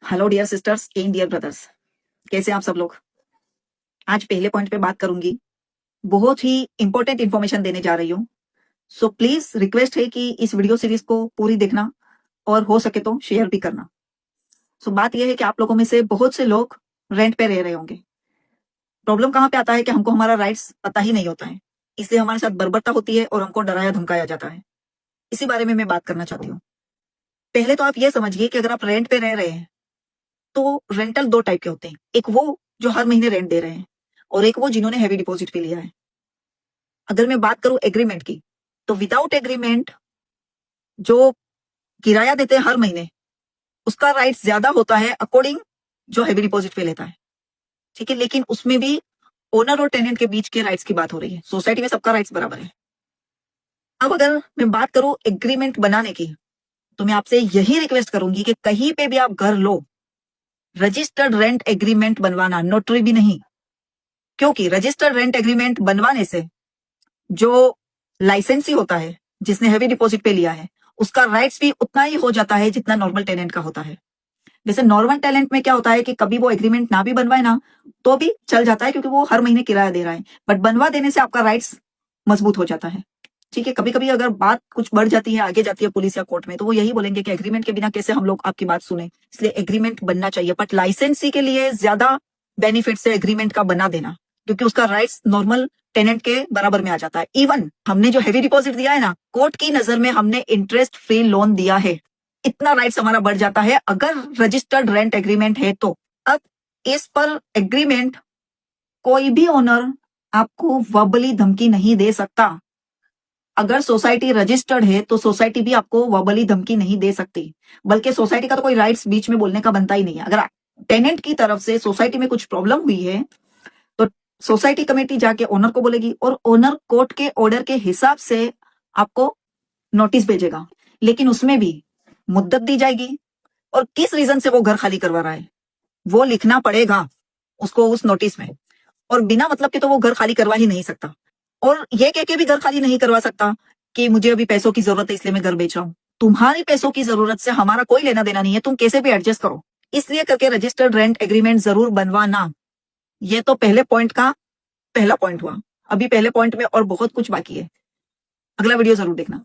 Hello dear sisters and dear brothers, कैसे आप सब लोग। आज पहले पॉइंट पे बात करूंगी। बहुत ही इंपॉर्टेंट इंफॉर्मेशन देने जा रही हूँ। सो प्लीज रिक्वेस्ट है कि इस वीडियो सीरीज को पूरी देखना और हो सके तो शेयर भी करना। सो बात यह है कि आप लोगों में से बहुत से लोग रेंट पे रह रहे होंगे। प्रॉब्लम कहाँ पे आता है कि हमको हमारा राइट्स पता ही नहीं होता है, इसलिए हमारे साथ बर्बरता होती है और हमको डराया धमकाया जाता है। इसी बारे में मैं बात करना चाहती हूँ। पहले तो आप ये समझिए कि अगर आप रेंट पे रह रहे हैं तो रेंटल दो टाइप के होते हैं। एक वो जो हर महीने रेंट दे रहे हैं और एक वो जिन्होंने हैवी डिपॉजिट पे लिया है। अगर मैं बात करूं एग्रीमेंट की, तो विदाउट एग्रीमेंट जो किराया देते हैं हर महीने, उसका राइट्स ज्यादा होता है अकॉर्डिंग जो हैवी डिपॉजिट पे लेता है। ठीक है, लेकिन उसमें भी ओनर और टेनेंट के बीच के राइट्स की बात हो रही है। सोसाइटी में सबका राइट्स बराबर है। अब अगर मैं बात करूं एग्रीमेंट बनाने की, तो मैं आपसे यही रिक्वेस्ट करूंगी कि कहीं पे भी आप घर लो, रजिस्टर्ड रेंट एग्रीमेंट बनवाना, नोटरी भी नहीं। क्योंकि रजिस्टर्ड रेंट एग्रीमेंट बनवाने से जो लाइसेंसी होता है, जिसने हैवी डिपॉजिट पे लिया है, उसका राइट्स भी उतना ही हो जाता है जितना नॉर्मल टेनेंट का होता है। जैसे नॉर्मल टेनेंट में क्या होता है कि कभी वो एग्रीमेंट ना भी बनवाए ना तो भी चल जाता है, क्योंकि वो हर महीने किराया दे रहा है। बट बनवा देने से आपका राइट्स मजबूत हो जाता है। ठीक है, कभी कभी अगर बात कुछ बढ़ जाती है, आगे जाती है पुलिस या कोर्ट में, तो वो यही बोलेंगे कि एग्रीमेंट के बिना कैसे हम लोग आपकी बात सुने, इसलिए एग्रीमेंट बनना चाहिए। बट लाइसेंसी के लिए ज्यादा बेनिफिट से एग्रीमेंट का बना देना, क्योंकि उसका राइट्स नॉर्मल टेनेंट के बराबर में आ जाता है। इवन हमने जो हैवी डिपॉजिट दिया है ना, कोर्ट की नजर में हमने इंटरेस्ट फ्री लोन दिया है, इतना राइट्स हमारा बढ़ जाता है अगर रजिस्टर्ड रेंट एग्रीमेंट है तो। अब इस पर एग्रीमेंट कोई भी ओनर आपको वर्बली धमकी नहीं दे सकता। अगर सोसाइटी रजिस्टर्ड है तो सोसाइटी भी आपको वर्बली धमकी नहीं दे सकती, बल्कि सोसाइटी का तो कोई राइट्स बीच में बोलने का बनता ही नहीं है। अगर टेनेंट की तरफ से सोसाइटी में कुछ प्रॉब्लम हुई है तो सोसाइटी कमेटी जाके ओनर को बोलेगी और ओनर कोर्ट के ऑर्डर के हिसाब से आपको नोटिस भेजेगा। लेकिन उसमें भी मुद्दत दी जाएगी और किस रीजन से वो घर खाली करवा रहा है वो लिखना पड़ेगा उसको उस नोटिस में। और बिना मतलब के तो वो घर खाली करवा ही नहीं सकता। और ये कह के भी घर खाली नहीं करवा सकता कि मुझे अभी पैसों की जरूरत है इसलिए मैं घर बेच रहा हूं। तुम्हारी पैसों की जरूरत से हमारा कोई लेना देना नहीं है, तुम कैसे भी एडजस्ट करो। इसलिए करके रजिस्टर्ड रेंट एग्रीमेंट जरूर बनवाना। ये तो पहले पॉइंट का पहला पॉइंट हुआ। अभी पहले पॉइंट में और बहुत कुछ बाकी है, अगला वीडियो जरूर देखना।